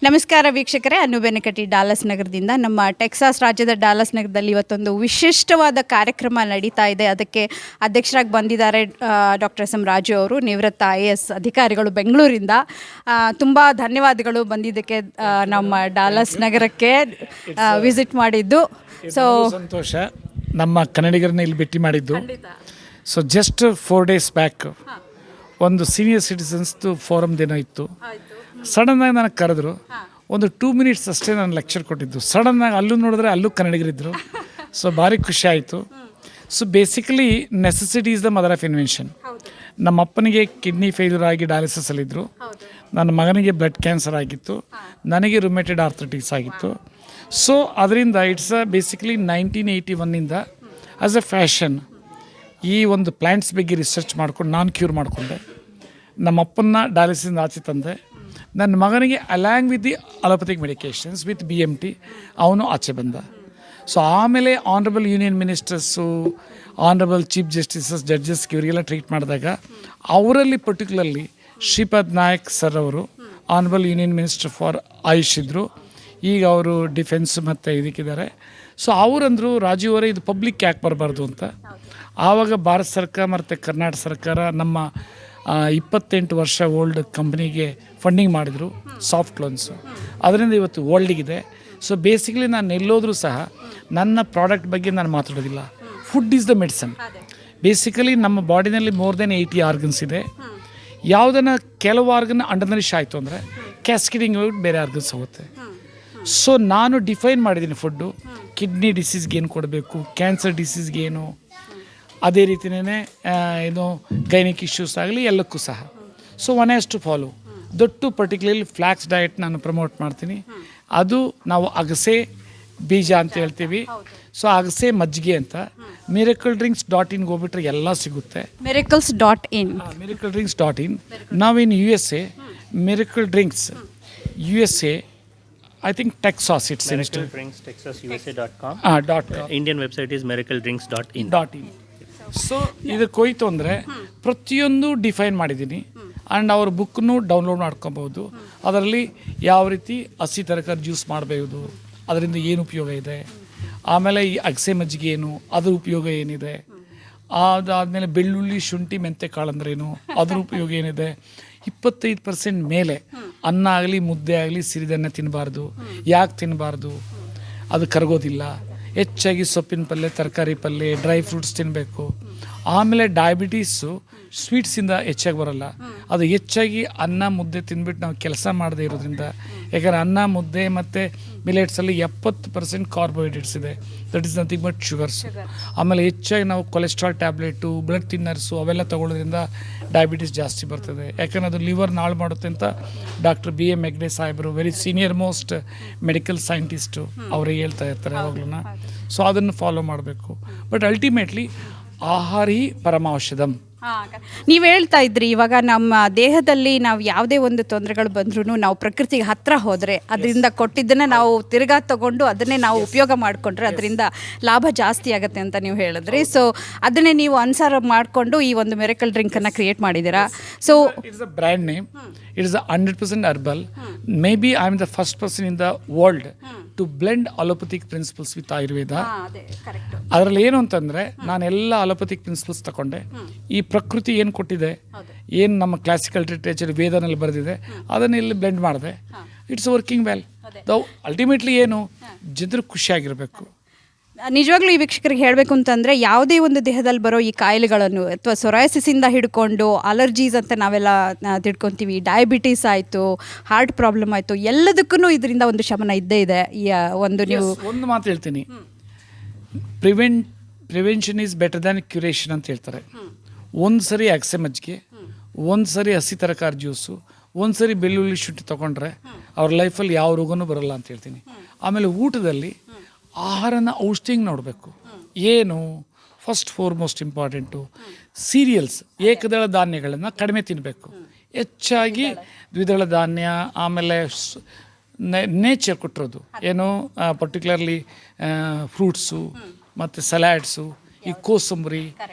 ನಮಸ್ಕಾರ ವೀಕ್ಷಕರೇ, ಅನ್ನು ಬೆನಕಟ್ಟಿ ಡಾಲಸ್ ನಗರದಿಂದ. ನಮ್ಮ ಟೆಕ್ಸಾಸ್ ರಾಜ್ಯದ ಡಾಲಸ್ ನಗರದಲ್ಲಿ ಇವತ್ತೊಂದು ವಿಶಿಷ್ಟವಾದ ಕಾರ್ಯಕ್ರಮ ನಡೀತಾ ಇದೆ. ಅದಕ್ಕೆ ಅಧ್ಯಕ್ಷರಾಗಿ ಬಂದಿದ್ದಾರೆ ಡಾಕ್ಟರ್ ಎಸ್ ಎಂ ರಾಜು ಅವರು, ನಿವೃತ್ತ IAS ಅಧಿಕಾರಿಗಳು ಬೆಂಗಳೂರಿಂದ. ತುಂಬ ಧನ್ಯವಾದಗಳು ಬಂದಿದ್ದಕ್ಕೆ, ನಮ್ಮ ಡಾಲಸ್ ನಗರಕ್ಕೆ ವಿಸಿಟ್ ಮಾಡಿದ್ದು. ಸೊ ಸಂತೋಷ ನಮ್ಮ ಕನ್ನಡಿಗರನ್ನ ಇಲ್ಲಿ ಭೇಟಿ ಮಾಡಿದ್ದು. ಸೊ ಜಸ್ಟ್ 4 days ಬ್ಯಾಕ್ ಒಂದು ಸೀನಿಯರ್ ಸಿಟಿಸನ್ಸ್ದು ಫೋರಮ್ ದಿನ ಇತ್ತು. ಸಡನ್ನಾಗಿ ನನಗೆ ಕರೆದ್ರು. ಒಂದು 2 minutes ಅಷ್ಟೇ ನಾನು ಲೆಕ್ಚರ್ ಕೊಟ್ಟಿದ್ದು. ಸಡನ್ನಾಗಿ ಅಲ್ಲೂ ನೋಡಿದ್ರೆ ಅಲ್ಲೂ ಕನ್ನಡಿಗರಿದ್ದರು. ಸೊ ಭಾರಿ ಖುಷಿ ಆಯಿತು. So basically necessity is the mother of invention. ನಮ್ಮ ಅಪ್ಪನಿಗೆ ಕಿಡ್ನಿ ಫೇಲ್ಯೂರ್ ಆಗಿ ಡಯಾಲಿಸಿಸಲ್ಲಿದ್ದರು. ನನ್ನ ಮಗನಿಗೆ ಬ್ಲಡ್ ಕ್ಯಾನ್ಸರ್ ಆಗಿತ್ತು. ನನಗೆ ರುಮೆಟೆಡ್ ಆರ್ಥ್ರೈಟಿಸ್ ಆಗಿತ್ತು. ಸೊ ಅದರಿಂದ it's basically 1981 as A fashion ಈ ಒಂದು ಪ್ಲ್ಯಾಂಟ್ಸ್ ಬಗ್ಗೆ ರಿಸರ್ಚ್ ಮಾಡ್ಕೊಂಡು ನಾನು ಕ್ಯೂರ್ ಮಾಡಿಕೊಂಡೆ. ನಮ್ಮ ಅಪ್ಪನ್ನ ಡಯಾಲಿಸಿಸಿಂದ ಆಚೆ ತಂದೆ. ನನ್ನ ಮಗನಿಗೆ along with the allopathic medications with BMT ಅವನು ಆಚೆ ಬಂದ. ಸೊ ಆಮೇಲೆ honourable union ministers, honourable chief justices, judges ಇವರಿಗೆಲ್ಲ ಟ್ರೀಟ್ ಮಾಡಿದಾಗ ಅವರಲ್ಲಿ ಪರ್ಟಿಕ್ಯುಲರ್ಲಿ ಶ್ರೀಪಾದ್ ನಾಯಕ್ ಸರ್ ಅವರು honourable union minister for Ayush ಇದ್ದರು. ಈಗ ಅವರು ಡಿಫೆನ್ಸ್ ಮತ್ತು ಇದಕ್ಕಿದ್ದಾರೆ. ಸೊ ಅವರಂದರು, ರಾಜೀವ್ ಅವರೇ ಇದು ಪಬ್ಲಿಕ್ ಯಾಕೆ ಬರಬಾರ್ದು ಅಂತ. ಆವಾಗ ಭಾರತ ಸರ್ಕಾರ ಮತ್ತು ಕರ್ನಾಟಕ ಸರ್ಕಾರ ನಮ್ಮ 28 ವರ್ಷ ಓಲ್ಡ್ ಕಂಪ್ನಿಗೆ ಫಂಡಿಂಗ್ ಮಾಡಿದರು, ಸಾಫ್ಟ್ ಲೋನ್ಸು. ಅದರಿಂದ ಇವತ್ತು ಓಲ್ಡಿಗಿದೆ. ಸೊ ಬೇಸಿಕಲಿ ನಾನು ಎಲ್ಲೋದ್ರೂ ಸಹ ನನ್ನ ಪ್ರಾಡಕ್ಟ್ ಬಗ್ಗೆ ನಾನು ಮಾತಾಡೋದಿಲ್ಲ. Food is the medicine. Basically ನಮ್ಮ ಬಾಡಿನಲ್ಲಿ ಮೋರ್ ದೆನ್ 80 ಆರ್ಗನ್ಸ್ ಇದೆ. ಯಾವುದನ್ನು ಕೆಲವು ಆರ್ಗನ್ ಅಂಡರ್ನರಿಶ್ ಆಯಿತು ಅಂದರೆ ಕ್ಯಾಸ್ಕೇಡಿಂಗ್ ಹೋಗ್ಬಿಟ್ಟು ಬೇರೆ ಆರ್ಗನ್ಸ್ ಹೋಗುತ್ತೆ. ಸೊ ನಾನು ಡಿಫೈನ್ ಮಾಡಿದ್ದೀನಿ ಫುಡ್ಡು. ಕಿಡ್ನಿ ಡಿಸೀಸ್ಗೆ ಏನು ಕೊಡಬೇಕು, ಕ್ಯಾನ್ಸರ್ ಡಿಸೀಸ್ಗೆ ಏನು, ಅದೇ ರೀತಿಯೇ ಏನು ಗೈನಿಕ್ ಇಶ್ಯೂಸ್ ಆಗಲಿ ಎಲ್ಲಕ್ಕೂ ಸಹ. So one has to follow ದೊಡ್ಡ ಪರ್ಟಿಕ್ಯುಲರ್ಲಿ ಫ್ಲ್ಯಾಕ್ಸ್ ಡಯಟ್ ನಾನು ಪ್ರಮೋಟ್ ಮಾಡ್ತೀನಿ. ಅದು ನಾವು ಅಗಸೆ ಬೀಜ ಅಂತ ಹೇಳ್ತೀವಿ. ಸೊ ಅಗಸೆ ಮಜ್ಜಿಗೆ ಅಂತ miracledrinks.in ಹೋಗ್ಬಿಟ್ರೆ ಎಲ್ಲ ಸಿಗುತ್ತೆ. miracles.in miracledrinks.in. ನಾವು ಇನ್ USA miracle drinks USA, I think Texas it's Miracle Drinks TexasUSA.com. Indian website is miracledrinks.in. So ಇದಕ್ಕೆ ಹೋಯ್ತು ಅಂದರೆ ಪ್ರತಿಯೊಂದು ಡಿಫೈನ್ ಮಾಡಿದ್ದೀನಿ. ಆ್ಯಂಡ್ ಅವ್ರ ಬುಕ್ನು ಡೌನ್ಲೋಡ್ ಮಾಡ್ಕೊಬೋದು. ಅದರಲ್ಲಿ ಯಾವ ರೀತಿ ಹಸಿ ತರಕಾರಿ ಜ್ಯೂಸ್ ಮಾಡಬಹುದು, ಅದರಿಂದ ಏನು ಉಪಯೋಗ ಇದೆ, ಆಮೇಲೆ ಈ ಅಗಸೆ ಮಜ್ಜಿಗೆ ಏನು, ಅದ್ರ ಉಪಯೋಗ ಏನಿದೆ, ಅದಾದಮೇಲೆ ಬೆಳ್ಳುಳ್ಳಿ ಶುಂಠಿ ಮೆಂತೆ ಕಾಳು ಅಂದ್ರೇನು, ಅದ್ರ ಉಪಯೋಗ ಏನಿದೆ. 25% ಮೇಲೆ ಅನ್ನ ಆಗಲಿ ಮುದ್ದೆ ಆಗಲಿ ಸಿರಿದನ್ನ ತಿನ್ನಬಾರ್ದು. ಯಾಕೆ ತಿನ್ನಬಾರ್ದು? ಅದು ಕರಗೋದಿಲ್ಲ. ಹೆಚ್ಚಾಗಿ ಸೊಪ್ಪಿನ ಪಲ್ಯ, ತರಕಾರಿ ಪಲ್ಯ, ಡ್ರೈ ಫ್ರೂಟ್ಸ್ ತಿನ್ನಬೇಕು. ಆಮೇಲೆ ಡಯಾಬಿಟೀಸು ಸ್ವೀಟ್ಸಿಂದ ಹೆಚ್ಚಾಗಿ ಬರೋಲ್ಲ. ಅದು ಹೆಚ್ಚಾಗಿ ಅನ್ನ ಮುದ್ದೆ ತಿಂದ್ಬಿಟ್ಟು ನಾವು ಕೆಲಸ ಮಾಡದೇ ಇರೋದ್ರಿಂದ. ಯಾಕಂದರೆ ಅನ್ನ ಮುದ್ದೆ ಮತ್ತು ಮಿಲೆಟ್ಸಲ್ಲಿ 70% ಕಾರ್ಬೋಹೈಡ್ರೇಟ್ಸ್ ಇದೆ. That is nothing but sugars. ಆಮೇಲೆ ಹೆಚ್ಚಾಗಿ ನಾವು ಕೊಲೆಸ್ಟ್ರಾಲ್ ಟ್ಯಾಬ್ಲೆಟು, ಬ್ಲಡ್ ಥಿನ್ನರ್ಸು ಅವೆಲ್ಲ ತೊಗೊಳ್ಳೋದ್ರಿಂದ ಡಯಾಬಿಟೀಸ್ ಜಾಸ್ತಿ ಬರ್ತದೆ. ಯಾಕಂದರೆ ಅದು ಲಿವರ್ ನಾಳು ಮಾಡುತ್ತೆ ಅಂತ ಡಾಕ್ಟರ್ BM ಹೆಗ್ಡೆ ಸಾಹೇಬರು, very senior most medical scientist, ಅವರೇ ಹೇಳ್ತಾ ಇರ್ತಾರೆ ಯಾವಾಗಲೂ. ಸೊ ಅದನ್ನು ಫಾಲೋ ಮಾಡಬೇಕು. ಬಟ್ ಅಲ್ಟಿಮೇಟ್ಲಿ ಆಹಾರಿ ಪರಮೌಷಧಂ. ನೀವು ಹೇಳ್ತಾ ಇದ್ರಿ, ಇವಾಗ ನಮ್ಮ ದೇಹದಲ್ಲಿ ನಾವು ಯಾವುದೇ ಒಂದು ತೊಂದರೆಗಳು ಬಂದ್ರೂ ನಾವು ಪ್ರಕೃತಿಗೆ ಹತ್ತಿರ ಹೋದರೆ ಅದರಿಂದ ಕೊಟ್ಟಿದ್ದನ್ನು ನಾವು ತಿರ್ಗಾ ತಗೊಂಡು ಅದನ್ನೇ ನಾವು ಉಪಯೋಗ ಮಾಡಿಕೊಂಡ್ರೆ ಅದರಿಂದ ಲಾಭ ಜಾಸ್ತಿ ಆಗುತ್ತೆ ಅಂತ ನೀವು ಹೇಳಿದ್ರಿ. ಸೊ ಅದನ್ನೇ ನೀವು ಅನುಸಾರ ಮಾಡಿಕೊಂಡು ಈ ಒಂದು ಮಿರಕಲ್ ಡ್ರಿಂಕನ್ನು ಕ್ರಿಯೇಟ್ ಮಾಡಿದ್ದೀರಾ. So it's a brand name. It is 100% herbal. Maybe I am the first person in the world to blend allopathic principles with Ayurveda. ಅದರಲ್ಲಿ ಏನು ಅಂತಂದರೆ, ನಾನೆಲ್ಲ ಅಲೋಪತಿಕ್ ಪ್ರಿನ್ಸಿಪಲ್ಸ್ ತಗೊಂಡೆ. ಈ ಪ್ರಕೃತಿ ಏನು ಕೊಟ್ಟಿದೆ, ಏನು ನಮ್ಮ ಕ್ಲಾಸಿಕಲ್ ಲಿಟ್ರೇಚರ್ ವೇದನಲ್ಲಿ ಬರೆದಿದೆ, ಅದನ್ನು ಇಲ್ಲಿ ಬ್ಲೆಂಡ್ ಮಾಡಿದೆ. It's working well. ಅಲ್ಟಿಮೇಟ್ಲಿ ಏನು, ಜನರು ಖುಷಿಯಾಗಿರಬೇಕು. ನಿಜವಾಗ್ಲೂ ಈ ವೀಕ್ಷಕರಿಗೆ ಹೇಳಬೇಕು ಅಂತಂದರೆ, ಯಾವುದೇ ಒಂದು ದೇಹದಲ್ಲಿ ಬರೋ ಈ ಕಾಯಿಲೆಗಳನ್ನು ಅಥವಾ ಸೊರಾಯಸಿಸಿಂದ ಹಿಡ್ಕೊಂಡು ಅಲರ್ಜೀಸ್ ಅಂತ ನಾವೆಲ್ಲ ತಿಳ್ಕೊತೀವಿ, ಡಯಾಬಿಟೀಸ್ ಆಯಿತು, ಹಾರ್ಟ್ ಪ್ರಾಬ್ಲಮ್ ಆಯಿತು, ಎಲ್ಲದಕ್ಕೂ ಇದರಿಂದ ಒಂದು ಶಮನ ಇದ್ದೇ ಇದೆ. ಈ ಒಂದು ನೀವು ಒಂದು ಮಾತು ಹೇಳ್ತೀನಿ, ಪ್ರಿವೆನ್ಷನ್ ಈಸ್ ಬೆಟರ್ ದ್ಯಾನ್ ಕ್ಯುರೇಷನ್ ಅಂತ ಹೇಳ್ತಾರೆ. ಒಂದು ಸರಿ ಅಗಸೆ ಮಜ್ಜಿಗೆ, ಒಂದು ಸರಿ ಹಸಿ ತರಕಾರಿ ಜ್ಯೂಸು, ಒಂದು ಸರಿ ಬೆಳ್ಳುಳ್ಳಿ ಶುಂಠಿ ತೊಗೊಂಡ್ರೆ ಅವ್ರ ಲೈಫಲ್ಲಿ ಯಾವ ರೋಗನೂ ಬರೋಲ್ಲ ಅಂತ ಹೇಳ್ತೀನಿ. ಆಮೇಲೆ ಊಟದಲ್ಲಿ ಆಹಾರನ ಔಷಧಿಂಗ್ ನೋಡಬೇಕು. ಏನು ಫಸ್ಟ್ ಫೋರ್ಮೋಸ್ಟ್ ಇಂಪಾರ್ಟೆಂಟು, ಸೀರಿಯಲ್ಸ್, ಏಕದಳ ಧಾನ್ಯಗಳನ್ನು ಕಡಿಮೆ ತಿನ್ನಬೇಕು. ಹೆಚ್ಚಾಗಿ ದ್ವಿದಳ ಧಾನ್ಯ, ಆಮೇಲೆ ನೇಚರ್ ಕೊಟ್ಟಿರೋದು ಏನು, ಪರ್ಟಿಕ್ಯುಲರ್ಲಿ ಫ್ರೂಟ್ಸು ಮತ್ತು ಸಲಾಡ್ಸು, ಈ ಕೋಸಂಬರಿ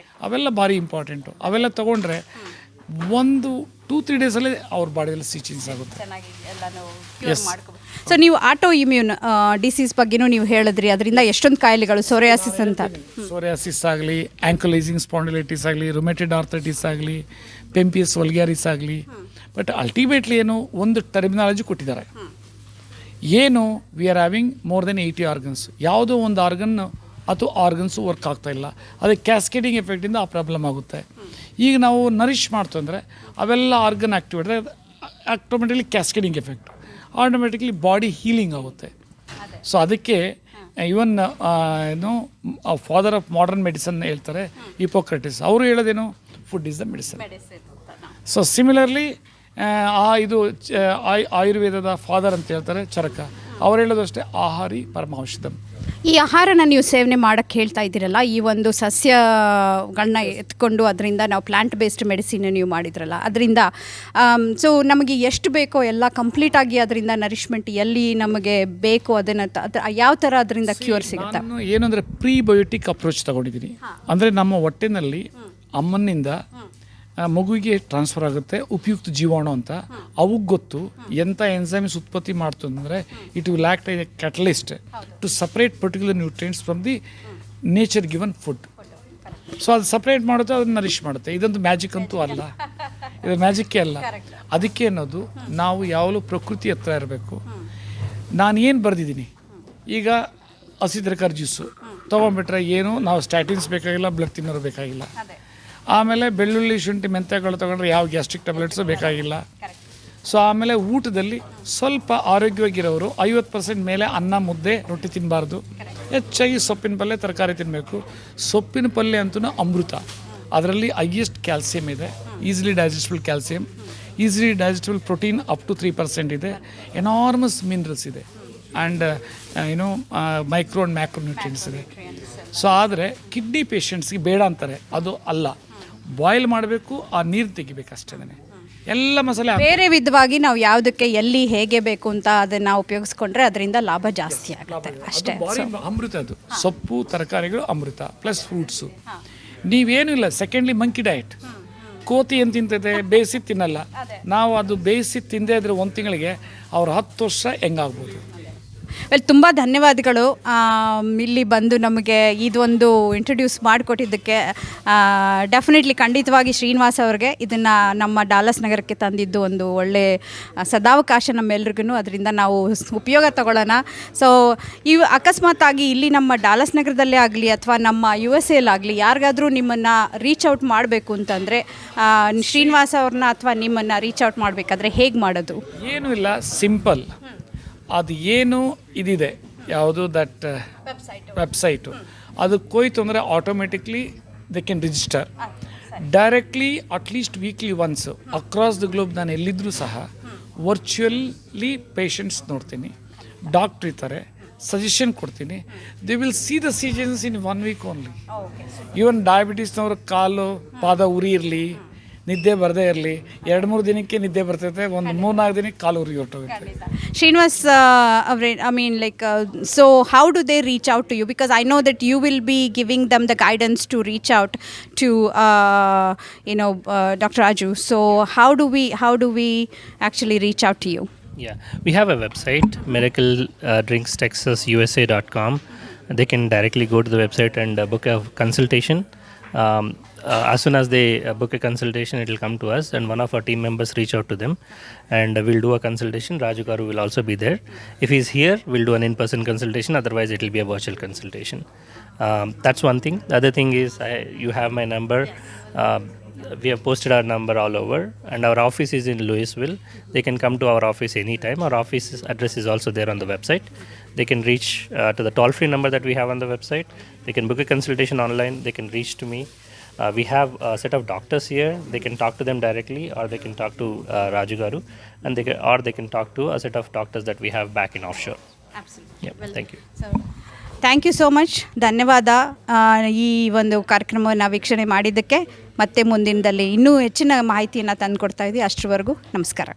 ಅವೆಲ್ಲ ಭಾರಿ ಇಂಪಾರ್ಟೆಂಟು. ಅವೆಲ್ಲ ತೊಗೊಂಡ್ರೆ ಒಂದು 2-3 ಡೇಸಲ್ಲೇ ಅವ್ರ ಬಾಡಿಯಲ್ಲಿ ಚೇಂಜಸ್ ಆಗುತ್ತೆ. ಚೆನ್ನಾಗಿ ಎಲ್ಲನೂ ಕ್ಯೂರ್ ಮಾಡ್ಕೋಬೋದು. ಸೊ ನೀವು ಆಟೋ ಇಮ್ಯೂನ್ ಡಿಸೀಸ್ ಬಗ್ಗೆನೂ ನೀವು ಹೇಳಿದ್ರಿ, ಅದರಿಂದ ಎಷ್ಟೊಂದು ಕಾಯಿಲೆಗಳು ಸೋರಿಯಾಸಿಸ್ ಅಂತ, ಸೋರಿಯಾಸಿಸ್ ಆಗಲಿ, ಆ್ಯಂಕಲೈಸಿಂಗ್ ಸ್ಪಾಂಡಿಲೈಟಿಸ್ ಆಗಲಿ, ರುಮೆಟೆಡ್ ಆರ್ಥೈಟಿಸ್ ಆಗಲಿ, ಪೆಂಪಿಯಸ್ ವಲ್ಗ್ಯಾರಿಸ್ ಆಗಲಿ, ಬಟ್ ಅಲ್ಟಿಮೇಟ್ಲಿ ಏನು ಒಂದು ಟರ್ಮಿನಾಲಜಿ ಕೊಟ್ಟಿದ್ದಾರೆ. ಏನು we are having more than 80 organs. ಯಾವುದೋ ಒಂದು ಆರ್ಗನ್ ಅಥವಾ ಆರ್ಗನ್ಸು ವರ್ಕ್ ಆಗ್ತಾಯಿಲ್ಲ, ಅದಕ್ಕೆ ಕ್ಯಾಸ್ಕೇಡಿಂಗ್ ಎಫೆಕ್ಟಿಂದ ಆ ಪ್ರಾಬ್ಲಮ್ ಆಗುತ್ತೆ. ಈಗ ನಾವು ನರಿಷ್ ಮಾಡ್ತು ಅಂದರೆ ಅವೆಲ್ಲ organ activate automatically cascading effect, automatically body healing ಆಗುತ್ತೆ. ಸೊ ಅದಕ್ಕೆ ಇವನ್ ಏನು ಫಾದರ್ ಆಫ್ ಮಾಡರ್ನ್ ಮೆಡಿಸನ್ ಹೇಳ್ತಾರೆ ಹಿಪೋಕ್ರಟಿಸ್, ಅವರು ಹೇಳೋದೇನು food is the medicine. So similarly ಇದು ಆಯುರ್ವೇದದ ಫಾದರ್ ಅಂತ ಹೇಳ್ತಾರೆ ಚರಕ, ಅವ್ರು ಹೇಳೋದು ಅಷ್ಟೇ ಆಹಾರಿ ಪರಮೌಷಧಂ. ಈ ಆಹಾರನ ನೀವು ಸೇವನೆ ಮಾಡೋಕ್ಕೆ ಹೇಳ್ತಾ ಇದ್ದೀರಲ್ಲ, ಈ ಒಂದು ಸಸ್ಯಗಳನ್ನ ಎತ್ಕೊಂಡು ಅದರಿಂದ ನಾವು ಪ್ಲ್ಯಾಂಟ್ ಬೇಸ್ಡ್ ಮೆಡಿಸಿನ್ ನೀವು ಮಾಡಿದ್ರಲ್ಲ, ಅದರಿಂದ ಸೊ ನಮಗೆ ಎಷ್ಟು ಬೇಕೋ ಎಲ್ಲ ಕಂಪ್ಲೀಟಾಗಿ ಅದರಿಂದ ನರಿಷ್ಮೆಂಟ್ ಎಲ್ಲಿ ನಮಗೆ ಬೇಕು ಅದನ್ನು ಯಾವ ಥರ ಅದರಿಂದ ಕ್ಯೂರ್ ಸಿಗುತ್ತೆ? ನಾನು ಏನಂದರೆ ಪ್ರೀಬಯೋಟಿಕ್ ಅಪ್ರೋಚ್ ತಗೊಂಡಿದ್ದೀನಿ. ಅಂದರೆ ನಮ್ಮ ಹೊಟ್ಟೆನಲ್ಲಿ ಅಮ್ಮನಿಂದ ಮಗುವಿಗೆ ಟ್ರಾನ್ಸ್ಫರ್ ಆಗುತ್ತೆ ಉಪಯುಕ್ತ ಜೀವಾಣು ಅಂತ, ಅವಕ್ಕೆ ಗೊತ್ತು ಎಂಥ ಎನ್ಸೈಮ್ಸ್ ಉತ್ಪತ್ತಿ ಮಾಡ್ತು ಅಂದರೆ it will act a catalyst to separate particular nutrients from the nature given food. So ಅದು ಸಪ್ರೇಟ್ ಮಾಡುತ್ತೆ, ಅದನ್ನು ನರಿಷ್ ಮಾಡುತ್ತೆ. ಇದಂತೂ ಮ್ಯಾಜಿಕ್ ಅಂತೂ ಅಲ್ಲ, ಇದು ಮ್ಯಾಜಿಕ್ಕೇ ಅಲ್ಲ. ಅದಕ್ಕೆ ಅನ್ನೋದು ನಾವು ಯಾವಾಗಲೂ ಪ್ರಕೃತಿ ಹತ್ರ ಇರಬೇಕು. ನಾನು ಏನು ಬರೆದಿದ್ದೀನಿ ಈಗ, ಹಸಿ ತರಕಾರಿ ಜ್ಯೂಸು ತೊಗೊಂಡ್ಬಿಟ್ರೆ ಏನು ನಾವು ಸ್ಟ್ಯಾಟಿನ್ಸ್ ಬೇಕಾಗಿಲ್ಲ, ಬ್ಲಡ್ ತಿನ್ನೋರು ಬೇಕಾಗಿಲ್ಲ. ಆಮೇಲೆ ಬೆಳ್ಳುಳ್ಳಿ, ಶುಂಠಿ, ಮೆಂತ್ಯಗಳು ತೊಗೊಂಡ್ರೆ ಯಾವ ಗ್ಯಾಸ್ಟ್ರಿಕ್ ಟ್ಯಾಬ್ಲೆಟ್ಸು ಬೇಕಾಗಿಲ್ಲ. ಸೊ ಆಮೇಲೆ ಊಟದಲ್ಲಿ ಸ್ವಲ್ಪ ಆರೋಗ್ಯವಾಗಿರೋರು 50% ಮೇಲೆ ಅನ್ನ, ಮುದ್ದೆ, ರೊಟ್ಟಿ ತಿನ್ನಬಾರ್ದು. ಹೆಚ್ಚಾಗಿ ಸೊಪ್ಪಿನ ಪಲ್ಯ, ತರಕಾರಿ ತಿನ್ನಬೇಕು. ಸೊಪ್ಪಿನ ಪಲ್ಯ ಅಂತೂ ಅಮೃತ, ಅದರಲ್ಲಿ ಹೈಯೆಸ್ಟ್ ಕ್ಯಾಲ್ಸಿಯಂ ಇದೆ, easily digestible calcium, easily digestible protein up to 3% ಇದೆ, ಎನಾರ್ಮಸ್ ಮಿನರಲ್ಸ್ ಇದೆ, and micro and macro nutrients ಇದೆ. ಸೊ ಆದರೆ ಕಿಡ್ನಿ ಪೇಷಂಟ್ಸ್ಗೆ ಬೇಡ ಅಂತಾರೆ, ಅದು ಅಲ್ಲ. ಬಾಯ್ಲ್ ಮಾಡಬೇಕು, ಆ ನೀರು ತೆಗಿಬೇಕು ಅಷ್ಟೇ. ಎಲ್ಲ ಮಸಾಲೆ ಬೇರೆ ವಿಧವಾಗಿ ನಾವು ಯಾವುದಕ್ಕೆ ಎಲ್ಲಿ ಹೇಗೆ ಬೇಕು ಅಂತ ಅದನ್ನು ಉಪಯೋಗಿಸ್ಕೊಂಡ್ರೆ ಅದರಿಂದ ಲಾಭ ಜಾಸ್ತಿ ಆಗುತ್ತೆ ಅಷ್ಟೇ. ಅಮೃತ ಅದು, ಸೊಪ್ಪು ತರಕಾರಿಗಳು ಅಮೃತ ಪ್ಲಸ್ ಫ್ರೂಟ್ಸು. ನೀವೇನು ಇಲ್ಲ. ಸೆಕೆಂಡ್ಲಿ ಮಂಕಿ ಡಯಟ್, ಕೋತಿ ಏನು ತಿಂತೈತೆ, ಬೇಯಿಸಿ ತಿನ್ನಲ್ಲ. ನಾವು ಅದು ಬೇಯಿಸಿ ತಿಂದೇ ಇದ್ರೆ 1 ತಿಂಗಳಿಗೆ ಅವ್ರು 10 ವರ್ಷ ಹೆಂಗಾಗ್ಬೋದು. ವೆಲ್, ತುಂಬ ಧನ್ಯವಾದಗಳು ಇಲ್ಲಿ ಬಂದು ನಮಗೆ ಇದೊಂದು ಇಂಟ್ರೊಡ್ಯೂಸ್ ಮಾಡಿಕೊಟ್ಟಿದ್ದಕ್ಕೆ. ಡೆಫಿನೆಟ್ಲಿ ಖಂಡಿತವಾಗಿ ಶ್ರೀನಿವಾಸ್ ಅವ್ರಿಗೆ ಇದನ್ನು ನಮ್ಮ ಡಾಲಸ್ ನಗರಕ್ಕೆ ತಂದಿದ್ದು ಒಂದು ಒಳ್ಳೆ ಸದಾವಕಾಶ ನಮ್ಮೆಲ್ರಿಗೂ, ಅದರಿಂದ ನಾವು ಉಪಯೋಗ ತಗೊಳ್ಳೋಣ. ಸೊ ಇವು ಅಕಸ್ಮಾತಾಗಿ ಇಲ್ಲಿ ನಮ್ಮ ಡಾಲಸ್ ನಗರದಲ್ಲೇ ಆಗಲಿ ಅಥವಾ ನಮ್ಮ USA ಆಗಲಿ ಯಾರಿಗಾದರೂ ನಿಮ್ಮನ್ನು ರೀಚ್ ಔಟ್ ಮಾಡಬೇಕು ಅಂತಂದರೆ, ಶ್ರೀನಿವಾಸ್ ಅವ್ರನ್ನ ಅಥವಾ ನಿಮ್ಮನ್ನು ರೀಚ್ ಔಟ್ ಮಾಡಬೇಕಾದ್ರೆ ಹೇಗೆ ಮಾಡೋದು? ಏನೂ ಇಲ್ಲ, ಸಿಂಪಲ್. ಅದು ಏನು ಇದಿದೆ ಯಾವುದು ದಟ್ ವೆಬ್ಸೈಟು, ಅದಕ್ಕೆ ಹೋಯ್ತು ಅಂದರೆ automatically they can register directly at least weekly once across the globe. ನಾನು ಎಲ್ಲಿದ್ದರೂ ಸಹ ವರ್ಚುವಲ್ಲಿ ಪೇಷಂಟ್ಸ್ ನೋಡ್ತೀನಿ, ಡಾಕ್ಟ್ರ್ ಇರ್ತಾರೆ, ಸಜೆಷನ್ ಕೊಡ್ತೀನಿ. They will see the seasons in 1 week only. Even ಡಯಾಬಿಟೀಸ್ನವ್ರ ಕಾಲು ಪಾದ ಉರಿ ಇರಲಿ, ನಿದ್ದೆ ಬರದೇ ಇರಲಿ, 2-3 ದಿನಕ್ಕೆ ನಿದ್ದೆ ಬರ್ತೈತೆ, ಒಂದು 3-4 ದಿನಕ್ಕೆ ಕಾಲು ಉರಿ ಹೊರಟೋಗುತ್ತೆ. Srinivas, I mean, like, so how do they reach out to you? Because I know that you will be giving them the guidance to reach out to, Dr. Raju. So how do we actually reach out to you? Yeah, we have a website, miracledrinkstexasusa.com. They can directly go to the website and book a consultation. As soon as they book a consultation, it will come to us, and one of our team members reach out to them, and we'll do a consultation. Raju Garu will also be there. If he's here, we'll do an in-person consultation. Otherwise, it will be a virtual consultation. That's one thing. The other thing is, you have my number. We have posted our number all over, and our office is in Louisville. They can come to our office anytime. Our office address is also there on the website. They can reach to the toll-free number that we have on the website. They can book a consultation online. They can reach to me. We have a set of doctors here. They can talk to them directly, or they can talk to Raju Garu, and they can talk to a set of doctors that we have back in offshore. Absolutely. Yeah, thank you. Thank you so much. ಧನ್ಯವಾದ ಈ ಒಂದು ಕಾರ್ಯಕ್ರಮವನ್ನು ವೀಕ್ಷಣೆ ಮಾಡಿದ್ದಕ್ಕೆ. ಮತ್ತೆ ಮುಂದಿನದಲ್ಲಿ ಇನ್ನೂ ಹೆಚ್ಚಿನ ಮಾಹಿತಿಯನ್ನು ತಂದುಕೊಡ್ತಾ ಇದ್ದೀವಿ. ಅಷ್ಟರವರೆಗೂ ನಮಸ್ಕಾರ.